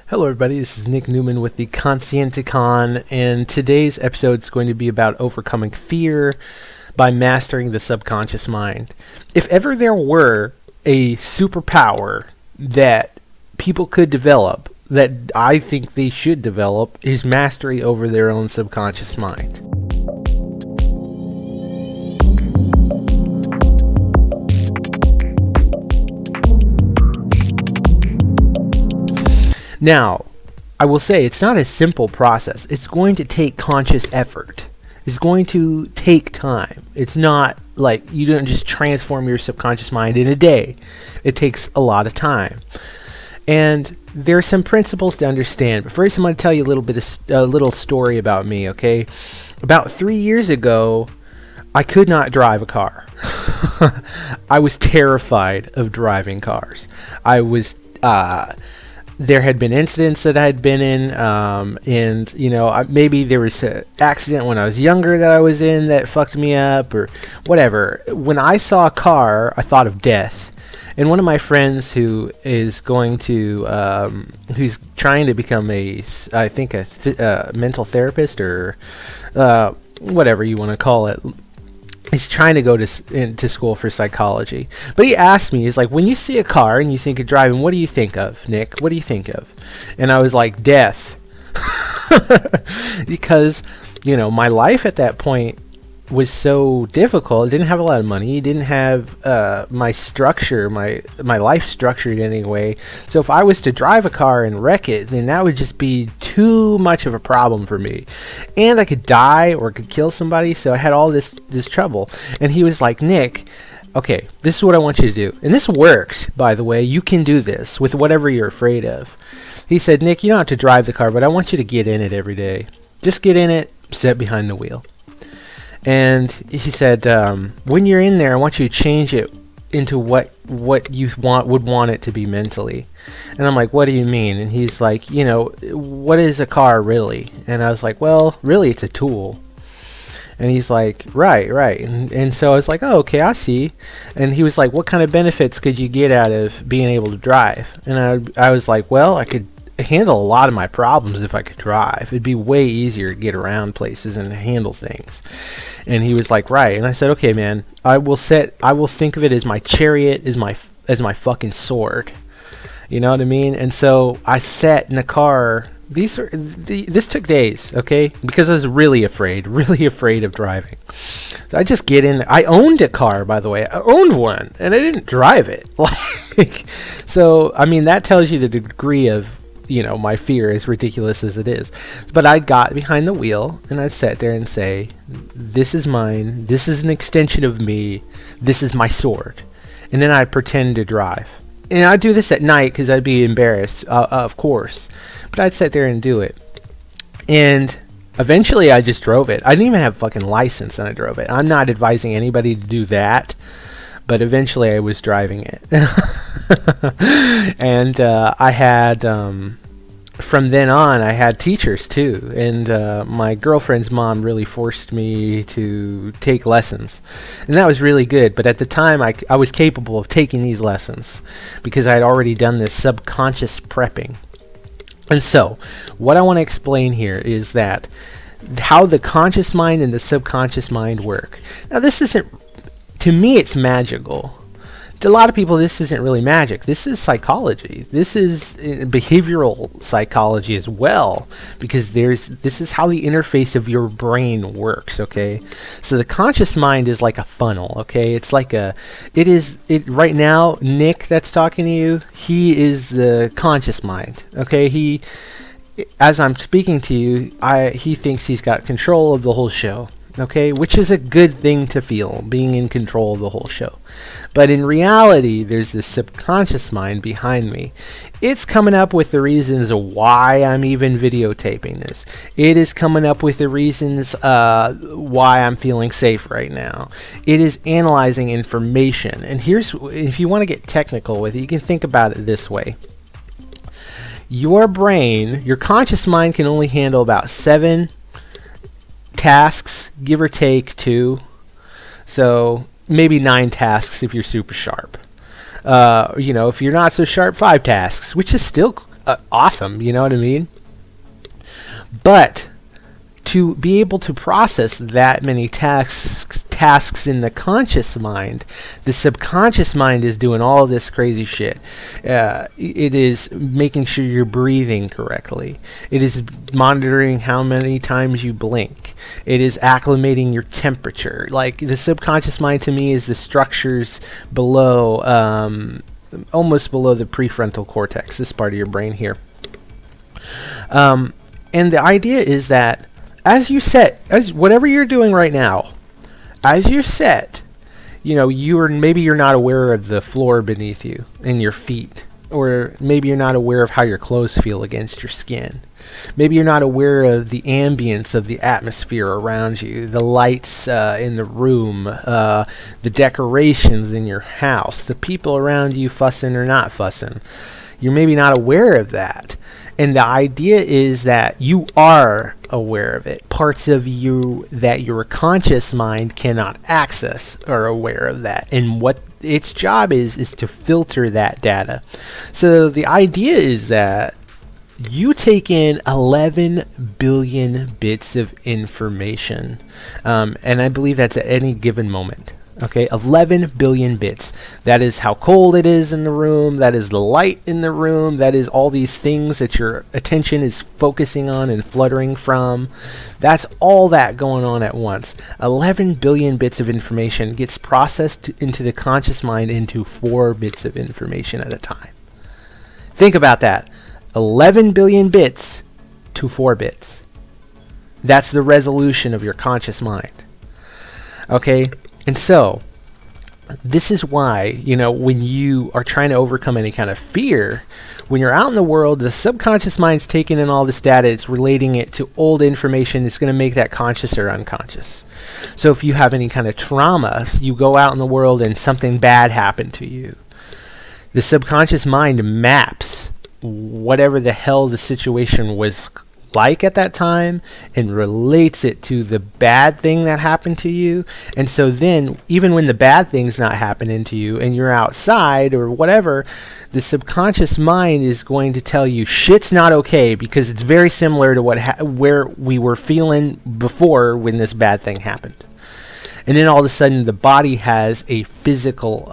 Hello everybody, this is Nick Newman with the Conscienticon, and today's episode is going to be about overcoming fear by mastering the subconscious mind. If ever there were a superpower that people could develop, that I think they should develop, is mastery over their own subconscious mind. Now, I will say it's not a simple process. It's going to take conscious effort. It's going to take time. It's not like you don't just transform your subconscious mind in a day. It takes a lot of time. And there are some principles to understand. But first, I'm going to tell you a little story about me, okay? About 3 years ago, I could not drive a car. I was terrified of driving cars. There had been incidents that I had been in, and maybe there was an accident when I was younger that I was in that fucked me up, or whatever. When I saw a car, I thought of death. And one of my friends who's trying to become a mental therapist, or whatever you want to call it. He's trying to go into school for psychology. But he asked me, he's like, when you see a car and you think of driving, what do you think of, Nick? What do you think of? And I was like, death. Because, my life at that point was so difficult. I didn't have a lot of money. Didn't have my life structured in any way. So if I was to drive a car and wreck it, then that would just be too much of a problem for me. And I could die or could kill somebody. So I had all this trouble. And he was like, Nick, okay, this is what I want you to do. And this works, by the way. You can do this with whatever you're afraid of. He said, Nick, you don't have to drive the car, but I want you to get in it every day. Just get in it, sit behind the wheel. And he said, when you're in there, I want you to change it into what you would want it to be mentally. And I'm like, what do you mean? And he's like, what is a car really? And I was like, well, really it's a tool. And he's like, right. And so I was like, oh, okay, I see. And he was like, what kind of benefits could you get out of being able to drive? And I was like, well, I could handle a lot of my problems if I could drive. It'd be way easier to get around places and handle things. And he was like, right. And I said, okay, man, I will think of it as my chariot, as my fucking sword. You know what I mean? And so I sat in the car. This took days, okay? Because I was really afraid of driving. So I just get in. I owned a car, by the way. I owned one, and I didn't drive it. So I mean, that tells you the degree of my fear, as ridiculous as it is. But I got behind the wheel and I'd sat there and say, this is mine. This is an extension of me. This is my sword. And then I'd pretend to drive. And I'd do this at night because I'd be embarrassed, of course. But I'd sit there and do it. And eventually I just drove it. I didn't even have a fucking license and I drove it. I'm not advising anybody to do that. But eventually I was driving it. And I had, from then on, I had teachers too. And my girlfriend's mom really forced me to take lessons. And that was really good. But at the time, I was capable of taking these lessons because I had already done this subconscious prepping. And so, what I want to explain here is that how the conscious mind and the subconscious mind work. Now, this isn't, to me, it's magical. To a lot of people, this isn't really magic. This is psychology. This is behavioral psychology as well, because this is how the interface of your brain works, okay? So the conscious mind is like a funnel, okay? It's like right now, Nick that's talking to you, he is the conscious mind, okay? As I'm speaking to you, he thinks he's got control of the whole show. Okay, which is a good thing to feel, being in control of the whole show. But in reality, there's this subconscious mind behind me. It's coming up with the reasons why I'm even videotaping this. It is coming up with the reasons why I'm feeling safe right now. It is analyzing information. And if you want to get technical with it, you can think about it this way. Your brain, your conscious mind can only handle about 7 tasks, give or take 2. So maybe 9 tasks if you're super sharp. If you're not so sharp, 5 tasks, which is still awesome. You know what I mean? But to be able to process that many tasks in the conscious mind, the subconscious mind is doing all this crazy shit. It is making sure you're breathing correctly. It is monitoring how many times you blink. It is acclimating your temperature. Like, the subconscious mind to me is the structures below, almost below the prefrontal cortex, this part of your brain here. And the idea is that as whatever you're doing right now, as you set, maybe you're not aware of the floor beneath you and your feet, or maybe you're not aware of how your clothes feel against your skin. Maybe you're not aware of the ambience of the atmosphere around you, the lights in the room, the decorations in your house, the people around you fussing or not fussing. You're maybe not aware of that. And the idea is that you are aware of it. Parts of you that your conscious mind cannot access are aware of that. And what its job is to filter that data. So the idea is that you take in 11 billion bits of information. And I believe that's at any given moment. Okay, 11 billion bits. That is how cold it is in the room. That is the light in the room. That is all these things that your attention is focusing on and fluttering from. That's all that going on at once. 11 billion bits of information gets processed into the conscious mind into 4 bits of information at a time. Think about that. 11 billion bits to 4 bits. That's the resolution of your conscious mind. Okay? And so, this is why, when you are trying to overcome any kind of fear, when you're out in the world, the subconscious mind's taking in all this data, it's relating it to old information, it's going to make that conscious or unconscious. So if you have any kind of trauma, you go out in the world and something bad happened to you, the subconscious mind maps whatever the hell the situation was like at that time and relates it to the bad thing that happened to you. And so then, even when the bad thing's not happening to you and you're outside or whatever, the subconscious mind is going to tell you shit's not okay, because it's very similar to where we were feeling before when this bad thing happened. And then all of a sudden, the body has a physiological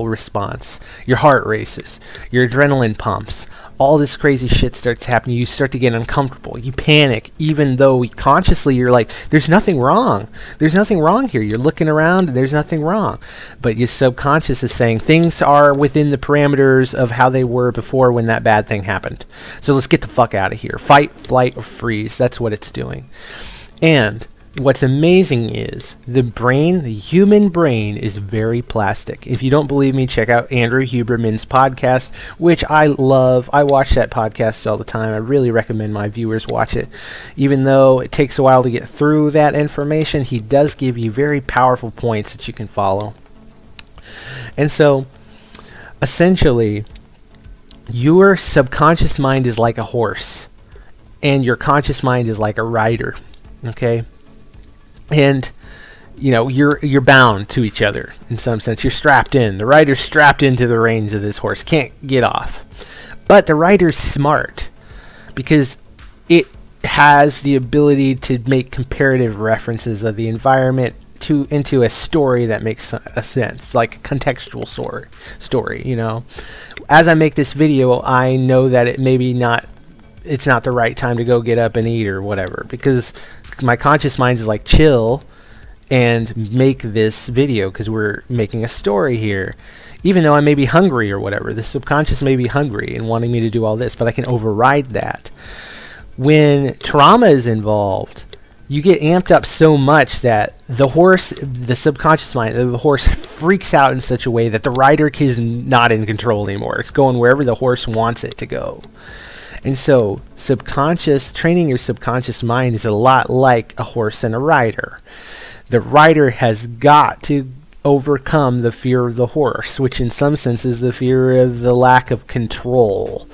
response. Your heart races, your adrenaline pumps, all this crazy shit starts happening. You start to get uncomfortable. You panic, even though consciously you're like, there's nothing wrong. There's nothing wrong here. You're looking around and there's nothing wrong. But your subconscious is saying things are within the parameters of how they were before when that bad thing happened. So let's get the fuck out of here. Fight, flight, or freeze. That's what it's doing. And what's amazing is the human brain is very plastic. If you don't believe me, check out Andrew Huberman's podcast, which I love. I watch that podcast all the time. I really recommend my viewers watch it. Even though it takes a while to get through that information, he does give you very powerful points that you can follow. And so, essentially, your subconscious mind is like a horse, and your conscious mind is like a rider. Okay? And you're bound to each other in some sense. You're strapped in. The rider's strapped into the reins of this horse, can't get off. But the rider's smart because it has the ability to make comparative references of the environment into a story that makes a sense, like a contextual story. As I make this video, I know that it's not the right time to go get up and eat or whatever, because my conscious mind is like, chill and make this video because we're making a story here. Even though I may be hungry or whatever, the subconscious may be hungry and wanting me to do all this, but I can override that. When trauma is involved, you get amped up so much that the subconscious mind, the horse freaks out in such a way that the rider is not in control anymore. It's going wherever the horse wants it to go. And so, training your subconscious mind is a lot like a horse and a rider. The rider has got to overcome the fear of the horse, which in some sense is the fear of the lack of control,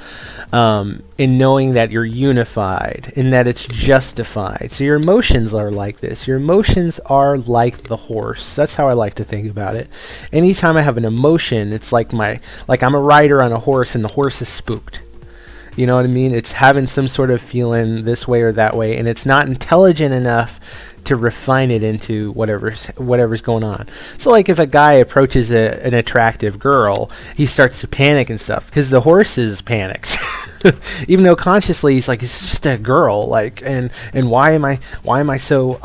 in knowing that you're unified and that it's justified. So your emotions are like this. Your emotions are like the horse. That's how I like to think about it. Anytime I have an emotion, it's like I'm a rider on a horse and the horse is spooked. You know what I mean? It's having some sort of feeling this way or that way, and it's not intelligent enough to refine it into whatever's going on. So like if a guy approaches an attractive girl, he starts to panic and stuff because the horse is panics. Even though consciously he's like, it's just a girl, like, and why am I so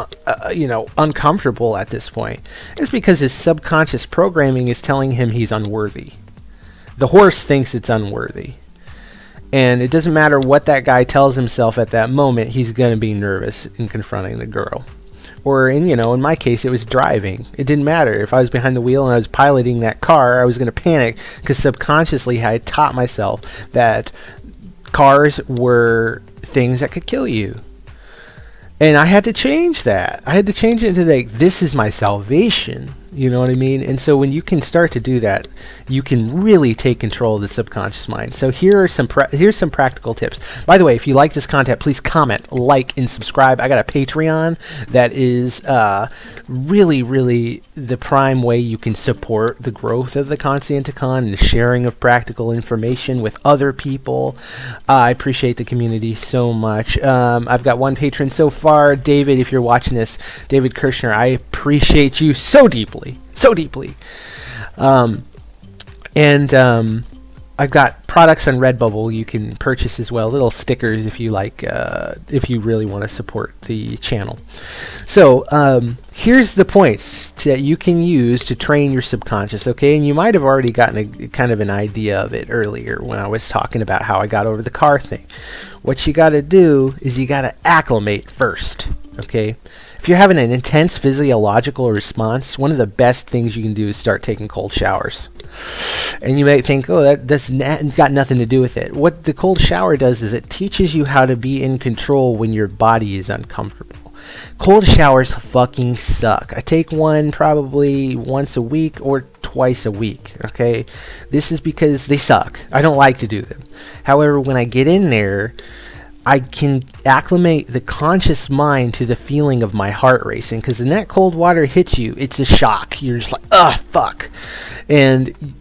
uncomfortable at this point? It's because his subconscious programming is telling him he's unworthy. The horse thinks it's unworthy. And it doesn't matter what that guy tells himself at that moment, he's going to be nervous in confronting the girl. Or in my case, it was driving. It didn't matter. If I was behind the wheel and I was piloting that car, I was going to panic because subconsciously I had taught myself that cars were things that could kill you. And I had to change that. I had to change it into like, this is my salvation. You know what I mean? And so when you can start to do that, you can really take control of the subconscious mind. So here's some practical tips. By the way, if you like this content, please comment, like, and subscribe. I got a Patreon that is really, really the prime way you can support the growth of the Conscienticon and the sharing of practical information with other people. I appreciate the community so much. I've got one patron so far, David. If you're watching this, David Kirshner, I appreciate you so deeply. I've got products on Redbubble you can purchase as well, little stickers if you like, if you really want to support the channel. So here's the points that you can use to train your subconscious, okay? And you might have already gotten kind of an idea of it earlier when I was talking about how I got over the car thing. What you got to do is you got to acclimate first, okay? If you're having an intense physiological response, one of the best things you can do is start taking cold showers. And you might think, oh, that's got nothing to do with it. What the cold shower does is it teaches you how to be in control when your body is uncomfortable. Cold showers fucking suck. I take one probably once a week or twice a week, okay? This is because they suck. I don't like to do them. However, when I get in there, I can acclimate the conscious mind to the feeling of my heart racing, because when that cold water hits you, it's a shock. You're just like, ugh, fuck. And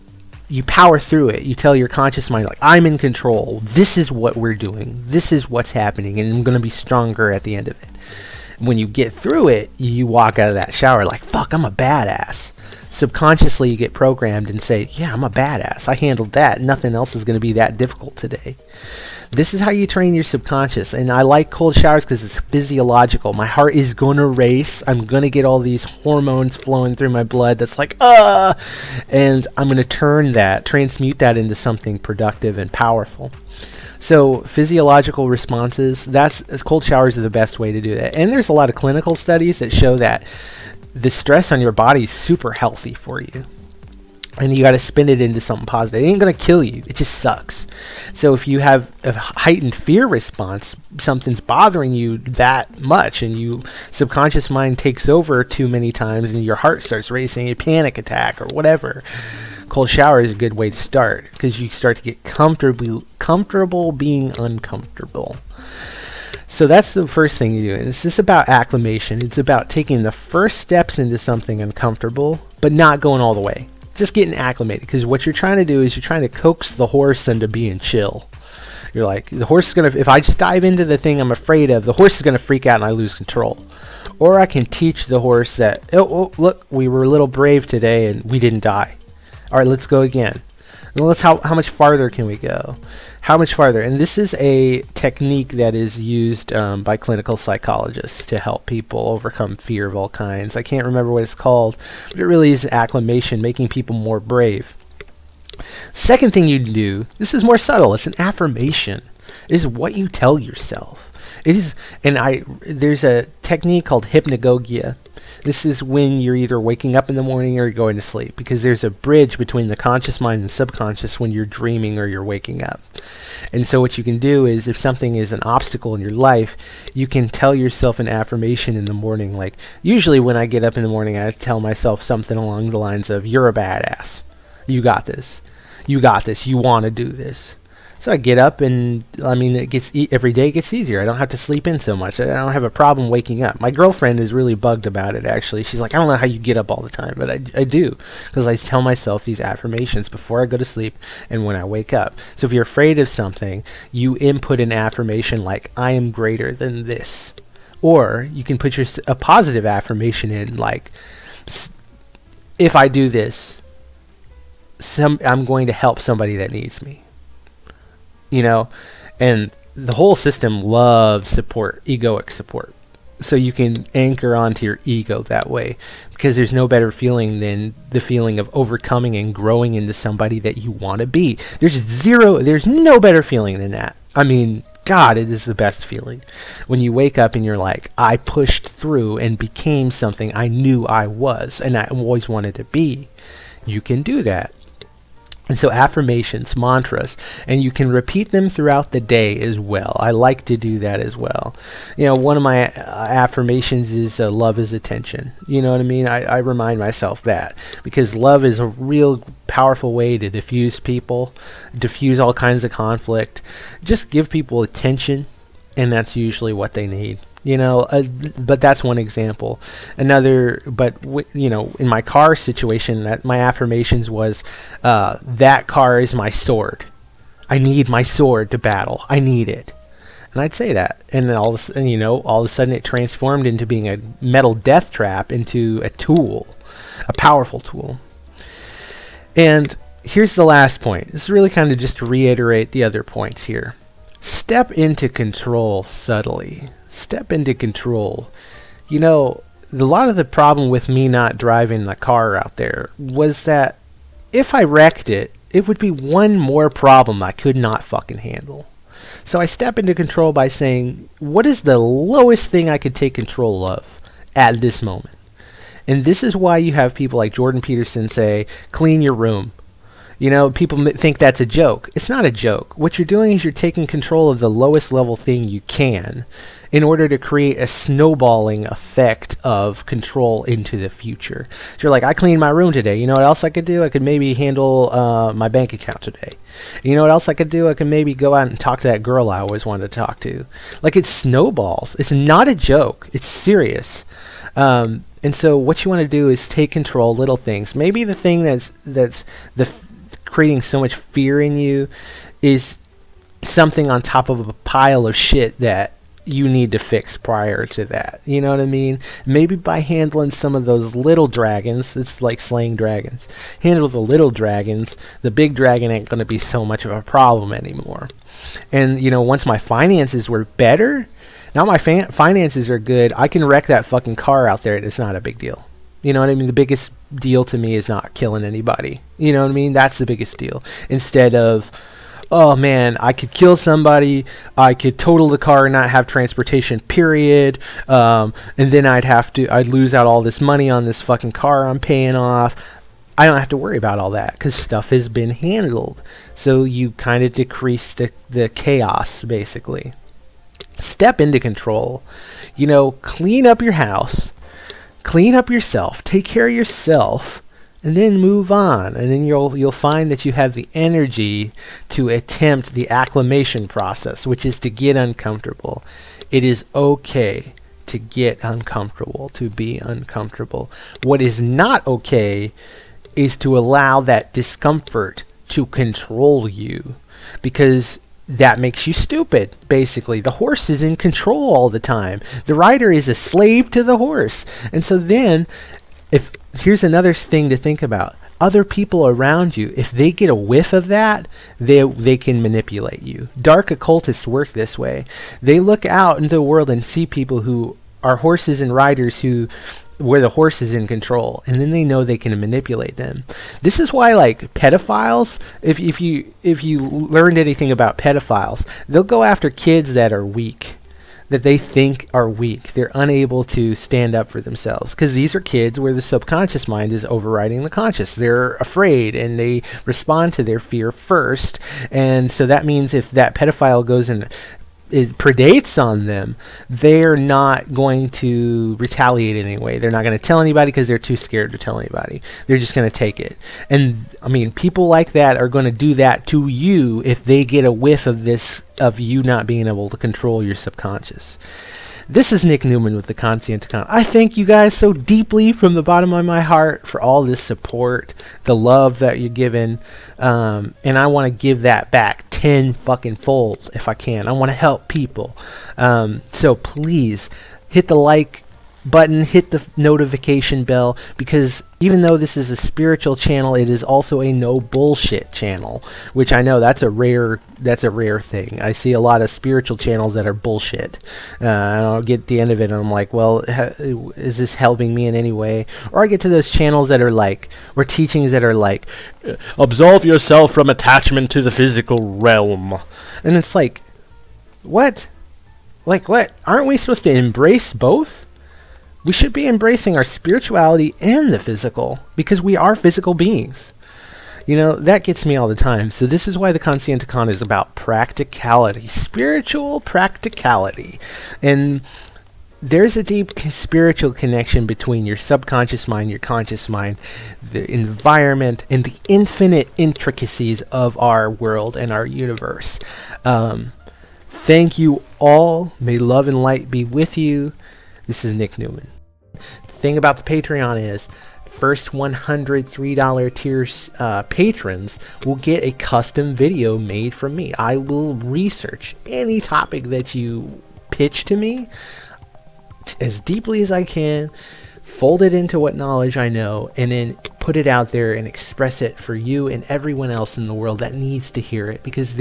you power through it. You tell your conscious mind, like, I'm in control. This is what we're doing. This is what's happening, and I'm going to be stronger at the end of it. When you get through it, you walk out of that shower like, fuck, I'm a badass. Subconsciously, you get programmed and say, yeah, I'm a badass. I handled that. Nothing else is going to be that difficult today. This is how you train your subconscious. And I like cold showers because it's physiological. My heart is going to race. I'm going to get all these hormones flowing through my blood that's like, and I'm going to transmute that into something productive and powerful. So physiological responses, cold showers are the best way to do that. And there's a lot of clinical studies that show that the stress on your body is super healthy for you. And you got to spin it into something positive. It ain't going to kill you. It just sucks. So if you have a heightened fear response, something's bothering you that much, and you subconscious mind takes over too many times, and your heart starts racing, a panic attack or whatever, cold shower is a good way to start, because you start to get comfortable being uncomfortable. So that's the first thing you do. And it's just about acclimation. It's about taking the first steps into something uncomfortable, but not going all the way. Just getting acclimated, because what you're trying to do is you're trying to coax the horse into being chill. You're like, the horse is going to, if I just dive into the thing I'm afraid of, the horse is going to freak out and I lose control. Or I can teach the horse that, oh, look, we were a little brave today and we didn't die. All right, let's go again. Well, how much farther can we go? How much farther? And this is a technique that is used by clinical psychologists to help people overcome fear of all kinds. I can't remember what it's called, but it really is acclimation, making people more brave. Second thing you do, this is more subtle. It's an affirmation. It is what you tell yourself. It is, there's a technique called hypnagogia. This is when you're either waking up in the morning or going to sleep, because there's a bridge between the conscious mind and subconscious when you're dreaming or you're waking up. And so what you can do is, if something is an obstacle in your life, you can tell yourself an affirmation in the morning. Like, usually when I get up in the morning, I tell myself something along the lines of, you're a badass. You got this. You got this. You want to do this. So I get up, and I mean, every day gets easier. I don't have to sleep in so much. I don't have a problem waking up. My girlfriend is really bugged about it, actually. She's like, I don't know how you get up all the time, but I do, because I tell myself these affirmations before I go to sleep and when I wake up. So if you're afraid of something, you input an affirmation like, I am greater than this. Or you can put a positive affirmation in, like, if I do this, I'm going to help somebody that needs me. And the whole system loves support, egoic support. So you can anchor onto your ego that way, because there's no better feeling than the feeling of overcoming and growing into somebody that you want to be. There's no better feeling than that. I mean, God, it is the best feeling. When you wake up and you're like, I pushed through and became something I knew I was and I always wanted to be. You can do that. And so affirmations, mantras, and you can repeat them throughout the day as well. I like to do that as well. One of my affirmations is love is attention. You know what I mean? I remind myself that, because love is a real powerful way to diffuse all kinds of conflict. Just give people attention, and that's usually what they need. But that's one example. Another, in my car situation, that my affirmations was, that car is my sword. I need my sword to battle. I need it. And I'd say that. And then all of a sudden it transformed into being a metal death trap into a tool, a powerful tool. And here's the last point. This is really kind of just to reiterate the other points here. Step into control subtly. Step into control. A lot of the problem with me not driving the car out there was that if I wrecked it, it would be one more problem I could not fucking handle. So I step into control by saying, what is the lowest thing I could take control of at this moment? And this is why you have people like Jordan Peterson say, clean your room. People think that's a joke. It's not a joke. What you're doing is you're taking control of the lowest level thing you can in order to create a snowballing effect of control into the future. So you're like, I cleaned my room today. You know what else I could do? I could maybe handle my bank account today. You know what else I could do? I could maybe go out and talk to that girl I always wanted to talk to. Like, it snowballs. It's not a joke. It's serious. And so what you want to do is take control, little things. Maybe the thing that's creating so much fear in you is something on top of a pile of shit that you need to fix prior to that. You know what I mean? Maybe by handling some of those little dragons, it's like slaying dragons. Handle the little dragons, the big dragon ain't going to be so much of a problem anymore. And, once my finances were better, now my finances are good, I can wreck that fucking car out there. It's not a big deal. You know what I mean? The biggest deal to me is not killing anybody. You know what I mean? That's the biggest deal. Instead of, oh man, I could kill somebody, I could total the car and not have transportation, period. And then I'd lose out all this money on this fucking car I'm paying off. I don't have to worry about all that because stuff has been handled. So you kind of decrease the chaos, basically. Step into control. Clean up your house. Clean up yourself, take care of yourself, and then move on. And then you'll find that you have the energy to attempt the acclimation process, which is to get uncomfortable. It is okay to get uncomfortable, to be uncomfortable. What is not okay is to allow that discomfort to control you, because that makes you stupid, basically. The horse is in control all the time. The rider is a slave to the horse. And so then, here's another thing to think about. Other people around you, if they get a whiff of that, they can manipulate you. Dark occultists work this way. They look out into the world and see people who are horses and riders where the horse is in control, and then they know they can manipulate them. This is why, like, pedophiles, if you learned anything about pedophiles, they'll go after kids that are weak, that they think are weak. They're unable to stand up for themselves, because these are kids where the subconscious mind is overriding the conscious. They're afraid, and they respond to their fear first. And so that means if that pedophile goes and it predates on them, they're not going to retaliate in any way. They're not going to tell anybody because they're too scared to tell anybody. They're just going to take it. And I mean, people like that are going to do that to you if they get a whiff of this, of you not being able to control your subconscious. This is Nick Newman with the Conscienticon. I thank you guys so deeply from the bottom of my heart for all this support, the love that you're giving, and I want to give that back 10 fucking fold if I can. I want to help people. So please hit the like button, hit the notification bell, because even though this is a spiritual channel, it is also a no bullshit channel, which I know that's a rare thing. I see a lot of spiritual channels that are bullshit, and I'll get to the end of it and I'm like, well, is this helping me in any way? Or I get to those channels that are like, or teachings that are like, absolve yourself from attachment to the physical realm, and it's like, what? Like what? Aren't we supposed to embrace both? We should be embracing our spirituality and the physical, because we are physical beings. You know, that gets me all the time. So this is why the Conscienticon is about practicality, spiritual practicality. And there's a deep spiritual connection between your subconscious mind, your conscious mind, the environment, and the infinite intricacies of our world and our universe. Thank you all. May love and light be with you. This is Nick Newman. The thing about the Patreon is, first 100 $3 tiers patrons will get a custom video made from me. I will research any topic that you pitch to me as deeply as I can, fold it into what knowledge I know, and then put it out there and express it for you and everyone else in the world that needs to hear it, because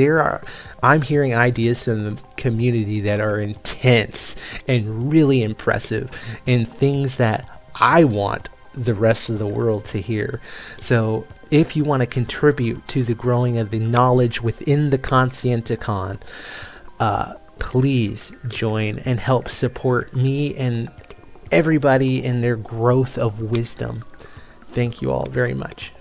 I'm hearing ideas from the community that are intense and really impressive, and things that I want the rest of the world to hear. So if you want to contribute to the growing of the knowledge within the Conscienticon, please join and help support me and everybody in their growth of wisdom. Thank you all very much.